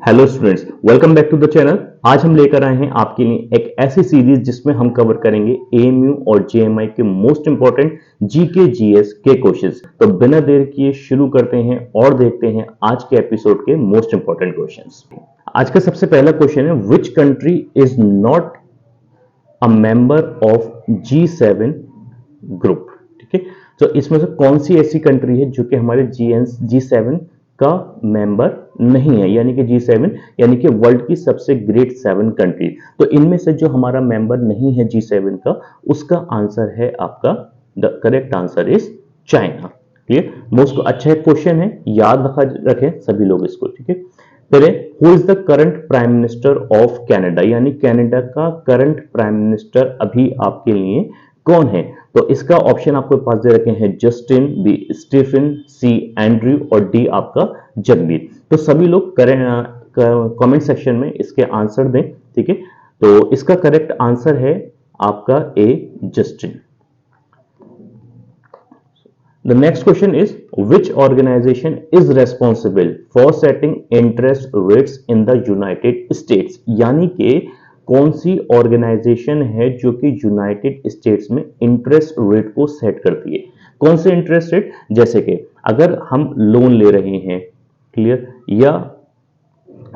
Hello students, welcome back to the channel. आज हम लेकर आए हैं आपके लिए एक ऐसी सीरीज जिसमें हम कवर करेंगे एएमयू और जेएमआई के मोस्ट इंपॉर्टेंट जीके जीएस के क्वेश्चंस। तो बिना देर किए शुरू करते हैं और देखते हैं आज के एपिसोड के मोस्ट इंपॉर्टेंट क्वेश्चंस। आज का सबसे पहला क्वेश्चन है, which country is not a member of G7 group. ठीक है, तो इसमें से कौन सी ऐसी कंट्री है जो कि हमारे G7 का मेंबर नहीं है, यानी कि G7 यानी कि वर्ल्ड की सबसे ग्रेट 7 कंट्री। तो इनमें से जो हमारा मेंबर नहीं है G7 का, उसका आंसर है आपका, the correct answer is China. Clear, most अच्छा क्वेश्चन है, याद रखें सभी लोग इसको। ठीक है, फिर who is the current prime minister of Canada, यानी कनाडा का करंट प्राइम मिनिस्टर अभी आपके लिए कौन है। तो इसका ऑप्शन आपके पास दे रखे हैं, जस्टिन, बी स्टीफन, सी एंड्रयू और डी आपका जगमीत। तो सभी लोग कमेंट सेक्शन में इसके आंसर दें। ठीक है, तो इसका करेक्ट आंसर है आपका ए, Justin. The next question is, which organization is responsible for setting interest rates in the United States? यानी कि कौन सी ऑर्गेनाइजेशन है जो कि यूनाइटेड स्टेट्स में इंटरेस्ट रेट को सेट करती है। कौन से इंटरेस्ट रेट, जैसे कि अगर हम लोन ले रहे हैं, क्लियर, या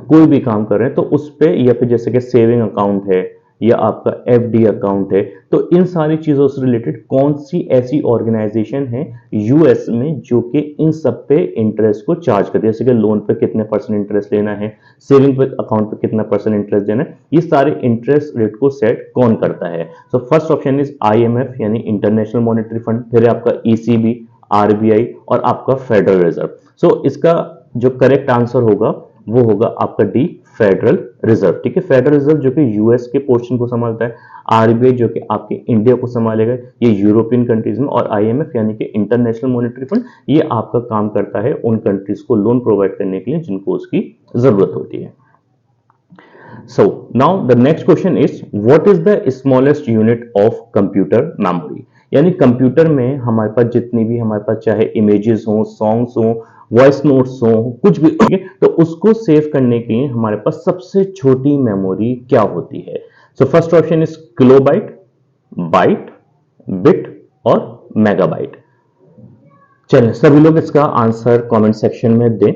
कोई भी काम कर रहे हैं तो उस पे, या फिर जैसे कि सेविंग अकाउंट है या आपका एफडी अकाउंट है, तो इन सारी चीजों से रिलेटेड कौन सी ऐसी ऑर्गेनाइजेशन है यूएस में जो कि इन सब पे इंटरेस्ट को चार्ज करती है। जैसे कि लोन पे कितने परसेंट इंटरेस्ट लेना है, सेविंग पे अकाउंट पे कितना परसेंट इंटरेस्ट देना है, ये सारे इंटरेस्ट रेट को सेट कौन करता है। So first option is IMF यानी इंटरनेशनल मॉनेटरी फंड, फिर आपका ईसीबी, आरबीआई और आपका फेडरल रिजर्व। सो इसका जो करेक्ट आंसर होगा वो होगा आपका डी, फेडरल रिजर्व। ठीक है, फेडरल रिजर्व जो कि यूएस के पोर्शन को संभालता है, आरबीआई जो कि आपके इंडिया को संभालेगा, ये यूरोपियन कंट्रीज में, और आईएमएफ यानी कि इंटरनेशनल मॉनेटरी फंड, ये आपका काम करता है उन कंट्रीज को लोन प्रोवाइड करने के लिए जिनको उसकी जरूरत होती है। So now the next question is, what is the smallest unit of computer memory? यानी कंप्यूटर में हमारे पास जितनी भी हमारे पास चाहे इमेजेस हो, सॉन्ग्स हो, वॉइस नोट्स हो, कुछ भी, तो उसको सेव करने के लिए हमारे पास सबसे छोटी मेमोरी क्या होती है। So first option is kilobyte, byte, bit और मेगाबाइट। चलिए सभी लोग इसका आंसर कमेंट सेक्शन में दें।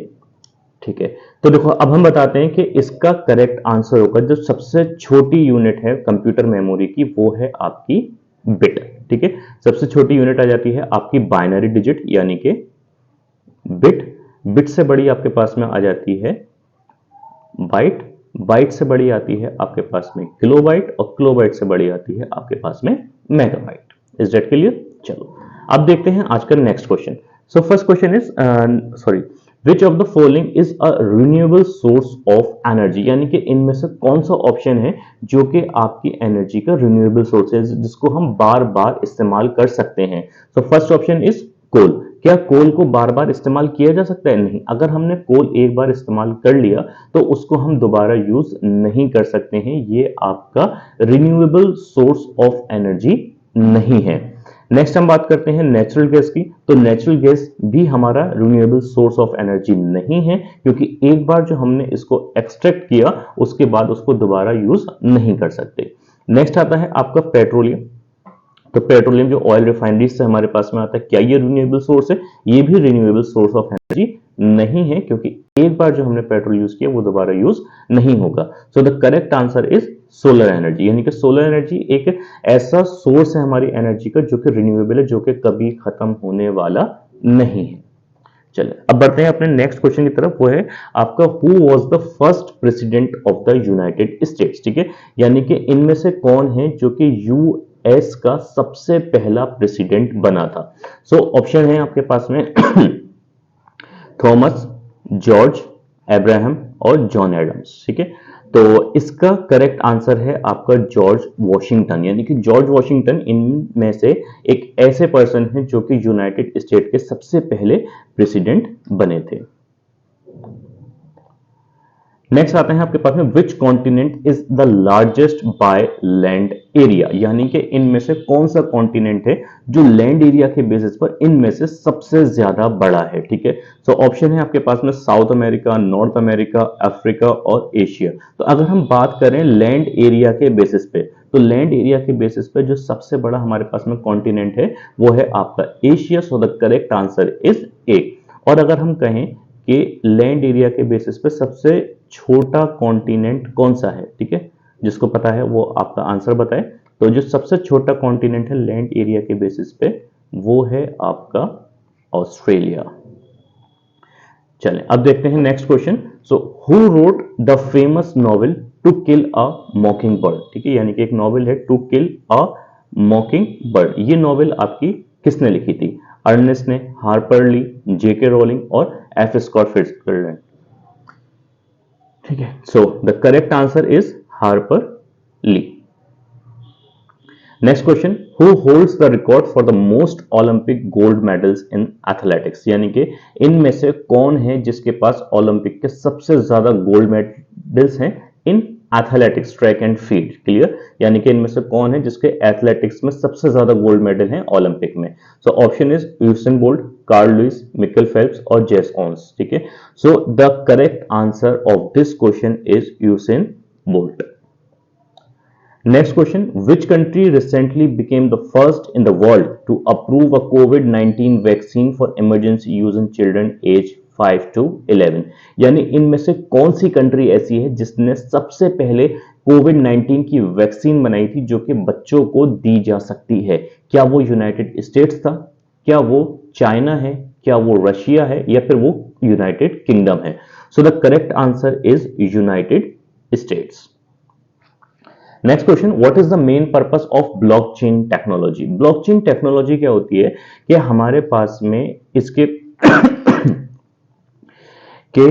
ठीक है, तो देखो अब हम बताते हैं कि इसका करेक्ट आंसर होगा, जो सबसे छोटी यूनिट है कंप्यूटर मेमोरी की वो है आपकी बिट। ठीक है, सबसे छोटी यूनिट आ जाती है आपकी बाइनरी डिजिट यानी कि बिट। बिट से बड़ी आपके पास में आ जाती है बाइट, बाइट से बड़ी आती है आपके पास में किलोबाइट, और किलोबाइट से बड़ी आती है आपके पास में मेगाबाइट। Is that clear? चलो अब देखते हैं आज का next question. So first question is, sorry, which of the following is a renewable source of energy, यानी कि इनमें से कौन सा ऑप्शन है जो कि आपकी एनर्जी का रिन्यूएबल सोर्स है, जिसको हम बार बार इस्तेमाल कर सकते हैं। सो फर्स्ट ऑप्शन इज कोल। क्या कोल को बार बार इस्तेमाल किया जा सकता है? नहीं। अगर हमने कोल एक बार इस्तेमाल कर लिया तो उसको हम दोबारा यूज नहीं कर सकते हैं, ये आपका रिन्यूएबल सोर्स ऑफ एनर्जी नहीं है। नेक्स्ट हम बात करते हैं नेचुरल गैस की। तो नेचुरल गैस भी हमारा रिन्यूएबल सोर्स ऑफ एनर्जी नहीं है, क्योंकि एक बार जो हमने इसको एक्सट्रैक्ट किया उसके बाद उसको दोबारा यूज नहीं कर सकते। नेक्स्ट आता है आपका पेट्रोलियम। तो पेट्रोलियम जो ऑयल रिफाइनरीज से हमारे पास में आता है, क्या ये रिन्यूएबल सोर्स है? ये भी रिन्यूएबल सोर्स ऑफ एनर्जी नहीं है, क्योंकि एक बार जो हमने पेट्रोल यूज किया वो दोबारा यूज नहीं होगा। सो the correct answer is solar energy, यानी कि सोलर एनर्जी एक ऐसा सोर्स है हमारी एनर्जी का जो कि रिन्यूएबल है, जो कि कभी खत्म होने वाला नहीं है। चलिए अब बढ़ते हैं अपने नेक्स्ट क्वेश्चन की तरफ, वो है आपका, who was the first president of the United states. ठीक है, यानी कि इनमें से कौन है जो कि यूएस का सबसे पहला प्रेसिडेंट बना था। सो ऑप्शन है आपके पास में थॉमस, जॉर्ज, अब्राहम और जॉन एडम्स। ठीक है, तो इसका करेक्ट आंसर है आपका जॉर्ज वॉशिंगटन, यानी कि जॉर्ज वॉशिंगटन इनमें से एक ऐसे पर्सन हैं जो कि यूनाइटेड स्टेट के सबसे पहले प्रेसिडेंट बने थे। नेक्स्ट आते हैं आपके पास में which continent is the largest by land area, यानी कि इनमें से कौन सा कॉन्टिनेंट है जो लैंड एरिया के बेसिस पर इनमें से सबसे ज्यादा बड़ा है। ठीक है, सो ऑप्शन है आपके पास में south America, north America, Africa और एशिया। तो अगर हम बात करें लैंड एरिया के बेसिस पे, तो लैंड एरिया के बेसिस पे जो सबसे बड़ा हमारे पास में कॉन्टिनेंट है वो है आपका Asia. So the correct answer is a. और अगर हम कहें कि लैंड एरिया के बेसिस पे सबसे छोटा कॉन्टिनेंट कौन सा है, ठीक है, जिसको पता है वो आपका आंसर बताए। तो जो सबसे छोटा कॉन्टिनेंट है लैंड एरिया के बेसिस पे वो है आपका ऑस्ट्रेलिया। चलें अब देखते हैं next question. So who wrote the famous novel to kill a mockingbird, ठीक है, यानी कि एक नॉवेल है to kill a mockingbird. ये नॉवेल आपकी किसने लिखी थी? अर्नेस्ट ने, हार्पर ली, जेके रोलिंग और एफ स्कॉट फिट्जगेराल्ड। ठीक है, so the correct answer is Harper Lee. Next question, who holds the record for the most Olympic gold medals in athletics, यानी कि इनमें से कौन है जिसके पास ओलंपिक के सबसे ज्यादा गोल्ड मेडल्स हैं in athletics, track and field. Clear, यानी कि इनमें से कौन है जिसके एथलेटिक्स में सबसे ज्यादा गोल्ड मेडल हैं ओलंपिक में। So option is Usain Bolt, Carl Lewis, Michael Phelps और जेस ओन्स। ठीक है, so the correct answer of this question is Usain Bolt. Next question, which country recently became the first in the world to approve a COVID-19 vaccine for emergency use in children age 5 to 11, यानी इनमें से कौन सी country ऐसी है जिसने सबसे पहले कोविड-19 की वैक्सीन बनाई थी जो कि बच्चों को दी जा सकती है? क्या वो यूनाइटेड स्टेट्स था, क्या वो चाइना है, क्या वो रशिया है या फिर वो यूनाइटेड किंगडम है? So the correct answer is United states. Next question, what is the main purpose of blockchain technology? Blockchain technology क्या होती है कि हमारे पास में इसके के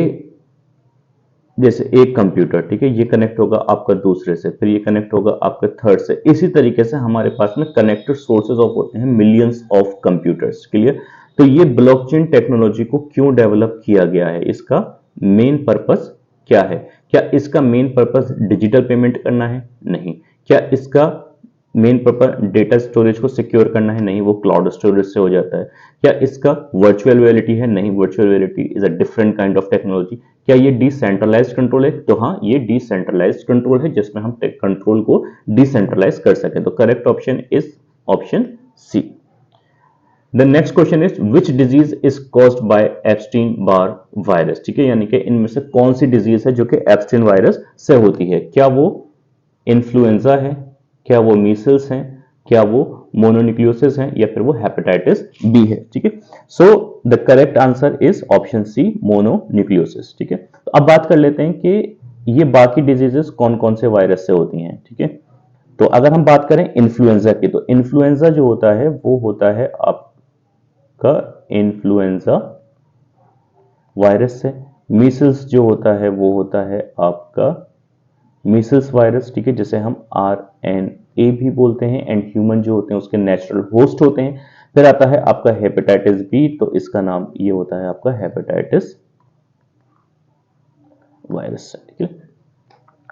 जैसे एक कंप्यूटर, ठीक है, ये कनेक्ट होगा आपका दूसरे से, फिर ये कनेक्ट होगा आपका थर्ड से, इसी तरीके से हमारे पास में कनेक्टेड सोर्सेज ऑफ होते हैं मिलियंस ऑफ कंप्यूटर्स। क्लियर, तो ये ब्लॉकचेन टेक्नोलॉजी को क्यों डेवलप किया गया है, इसका मेन पर्पस क्या है? क्या इसका मेन पर्पस डिजिटल पेमेंट करना है? नहीं। क्या इसका मेन पर्पस डेटा स्टोरेज को सिक्योर करना है? नहीं, वो क्लाउड स्टोरेज से हो जाता है। क्या इसका वर्चुअल रियलिटी है? नहीं, virtual reality is a different kind of technology. क्या ये डिसेंट्रलाइज्ड कंट्रोल है? तो हाँ, ये डिसेंट्रलाइज्ड कंट्रोल है जिसमें हम कंट्रोल को डिसेंट्रलाइज कर सकें। तो correct option is option C. The next question is which disease is caused by Epstein Barr virus, ठीक है, यानी कि इनमें से कौन सी डिजीज है जो कि एप्स्टीन वायरस से होती है? क्या वो इन्फ्लुएंजा है, क्या वो मीसल्स हैं, क्या वो मोनोन्यूक्लियोसिस है या फिर वो हेपेटाइटिस बी है? ठीक है, so the correct answer is option C, mononucleosis. ठीक है, तो अब बात कर लेते हैं कि ये बाकी डिजीजेस कौन कौन से वायरस से होती हैं। ठीक है, तो अगर हम बात करें इन्फ्लुएंजा की, तो इन्फ्लुएंजा जो होता है वो होता है आपका इन्फ्लुएंजा वायरस से। मीसल्स जो होता है वो होता है आपका मीसल्स वायरस, ठीक है, जिसे हम RNA भी बोलते हैं, एंड ह्यूमन जो होते हैं उसके नेचुरल होस्ट होते हैं। फिर आता है आपका हेपेटाइटिस बी, तो इसका नाम ये होता है आपका हेपेटाइटिस वायरस। ठीक है,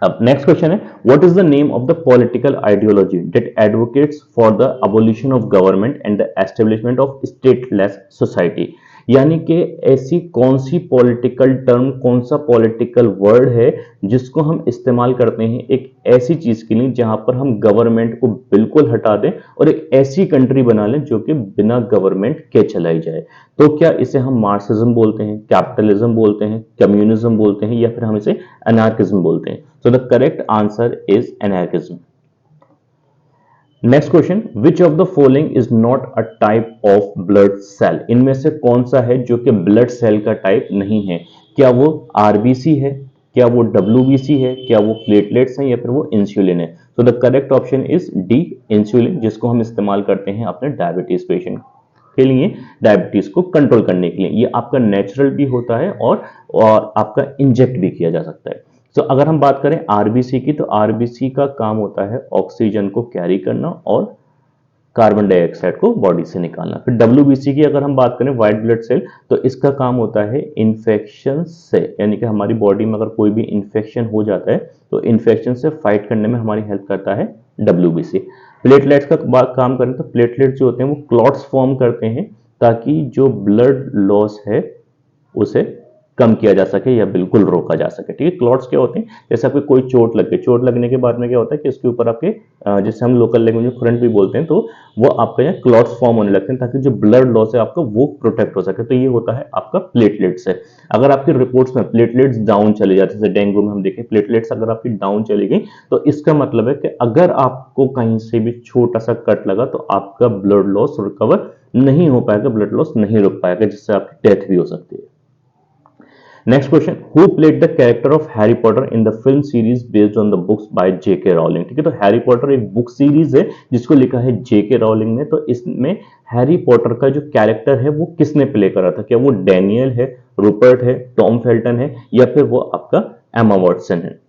अब नेक्स्ट क्वेश्चन है, what is the name of the political ideology that advocates for the abolition of government and the establishment of stateless society, यानी कि ऐसी कौन सी पॉलिटिकल टर्म, कौन सा पॉलिटिकल वर्ड है जिसको हम इस्तेमाल करते हैं एक ऐसी चीज के लिए जहां पर हम गवर्नमेंट को बिल्कुल हटा दें और एक ऐसी कंट्री बना लें जो कि बिना गवर्नमेंट के चलाई जाए? तो क्या इसे हम मार्क्सिज्म बोलते हैं, कैपिटलिज्म बोलते हैं, कम्युनिज्म बोलते हैं या फिर हम इसे एनार्किज्म बोलते हैं? So the correct answer is anarchism. Next question, which of the following is not a type of blood cell? इनमें से कौन सा है जो कि ब्लड सेल का टाइप नहीं है? क्या वो आरबीसी है, क्या वो डब्ल्यूबीसी है, क्या वो प्लेटलेट्स हैं या फिर वो इंसुलिन है? तो the correct option is D, insulin, जिसको हम इस्तेमाल करते हैं अपने डायबिटीज पेशेंट के लिए, डायबिटीज को कंट्रोल करने के लिए। ये आपका नेचुरल भी होता है और आपका इंजेक्ट भी किया जा सकता है। तो अगर हम बात करें आरबीसी की, तो आरबीसी का काम होता है ऑक्सीजन को कैरी करना और कार्बन डाइऑक्साइड को बॉडी से निकालना। फिर WBC की अगर हम बात करें, व्हाइट ब्लड सेल, तो इसका काम होता है इन्फेक्शन से, यानी कि हमारी बॉडी में अगर कोई भी इन्फेक्शन हो जाता है तो इन्फेक्शन से फाइट करने में हमारी हेल्प करता है WBC। प्लेटलेट्स का काम करें तो प्लेटलेट्स जो होते हैं वो क्लॉट्स फॉर्म करते हैं ताकि जो ब्लड लॉस है उसे कम किया जा सके या बिल्कुल रोका जा सके। ठीक है, क्लॉट्स क्या होते हैं, जैसे आपको कोई चोट लग गई, चोट लगने के बाद में क्या होता है कि इसके ऊपर आपके जैसे हम लोकल लैंग्वेज में करंट भी बोलते हैं, तो वो आपका यहाँ क्लॉट्स फॉर्म होने लगते हैं ताकि जो ब्लड लॉस है आपका वो प्रोटेक्ट हो सके। तो ये होता है आपका प्लेटलेट्स है। अगर आपकी रिपोर्ट्स में प्लेटलेट्स डाउन चले जाते हैं, जैसे डेंगू में हम देखें प्लेटलेट्स अगर आपकी डाउन चली गई, तो इसका मतलब है कि अगर आपको कहीं से भी छोटा सा कट लगा तो आपका ब्लड लॉस रिकवर नहीं हो पाएगा, ब्लड लॉस नहीं रुक पाएगा, जिससे आपकी डेथ भी हो सकती है। Next question, who played the character of Harry Potter in the film series based on the books by J.K. Rowling. ठीक है, तो हैरी पॉटर एक बुक सीरीज है जिसको लिखा है J.K. रॉलिंग ने। तो इसमें हैरी पॉटर का जो कैरेक्टर है वो किसने प्ले करा था? क्या वो डैनियल है, रुपर्ट है, टॉम फेल्टन है, या फिर वो आपका एमा वॉटसन है?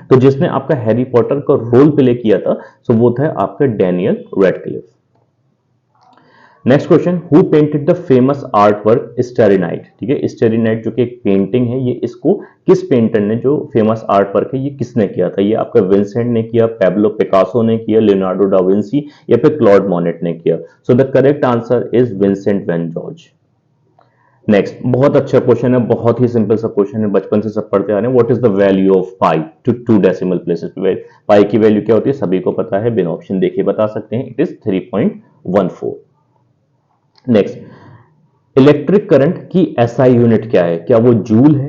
तो जिसने आपका हैरी पॉटर का रोल प्ले किया था सो वो था आपका Daniel Radcliffe. Next question, who painted the famous art work starry night. ठीक है, स्टारी नाइट जो कि एक पेंटिंग है, ये इसको किस पेंटर ने, जो फेमस आर्ट वर्क है ये किसने किया था? ये आपका विंसेंट ने किया, पैब्लो पिकासो ने किया, लियोनार्डो डा विंसी, या फिर क्लॉड मोनेट ने किया? So the correct answer is Vincent van George. Next, बहुत अच्छा क्वेश्चन है, बहुत ही सिंपल सा क्वेश्चन है, बचपन से सब पढ़ते आ रहे हैं। What is the value of pi to 2 decimal places? Pi की वैल्यू क्या होती है सभी को पता है, बिना ऑप्शन देखे बता सकते हैं, it is 3.14। Next, electric current की एसआई यूनिट क्या है? क्या वो जूल है,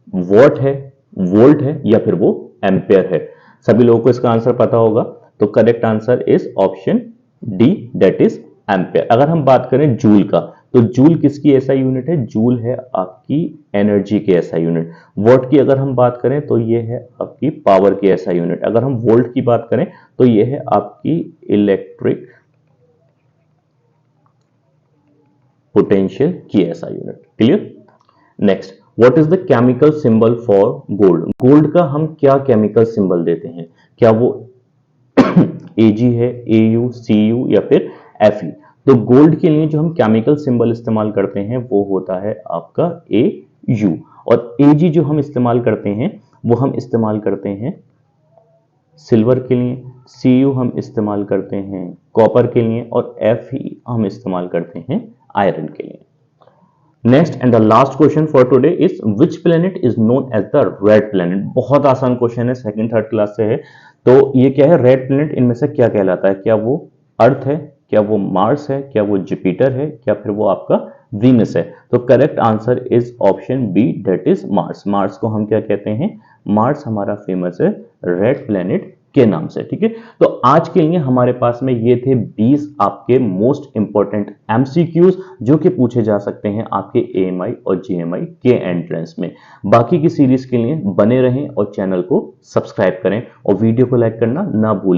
वॉट है, वोल्ट है, या फिर वो एम्पेयर है? सभी लोगों को इसका आंसर पता होगा, तो correct answer is option D, that is ampere. अगर हम बात करें जूल का, तो जूल किसकी एसआई यूनिट है? जूल है आपकी एनर्जी की एसआई यूनिट। वॉट की अगर हम बात करें तो ये है आपकी पावर की एसआई यूनिट। अगर हम वोल्ट की बात करें तो ये है आपकी इलेक्ट्रिक पोटेंशियल की SI unit. Clear? Next, what is the chemical symbol for gold? Gold का हम क्या केमिकल सिंबल देते हैं? क्या वो Ag है, Au, Cu, या फिर Fe? तो गोल्ड के लिए जो हम केमिकल सिंबल इस्तेमाल करते हैं वो होता है आपका Au, और Ag जो हम इस्तेमाल करते हैं वो हम इस्तेमाल करते हैं सिल्वर के लिए, Cu हम इस्तेमाल करते हैं कॉपर के लिए, और Fe हम इस्तेमाल करते हैं आयरन के लिए। Next and the last question for today is which planet is known as the red planet? बहुत आसान क्वेश्चन है, सेकंड थर्ड क्लास से है। तो ये क्या है, रेड प्लेनेट इनमें से क्या कहलाता है? क्या वो अर्थ है, क्या वो मार्स है, क्या वो जुपिटर है, या फिर वो आपका वीनस है? तो correct answer is option B, that is Mars. Mars को हम क्या कहते हैं? मार्स हमारा फेमस है रेड प्लेनेट के नाम से। ठीक है, तो आज के लिए हमारे पास में ये थे 20 आपके मोस्ट इंपॉर्टेंट एमसीक्यूज जो कि पूछे जा सकते हैं आपके एएमआई और जीएमआई के एंट्रेंस में। बाकी की सीरीज के लिए बने रहें और चैनल को सब्सक्राइब करें और वीडियो को लाइक करना ना भूलें।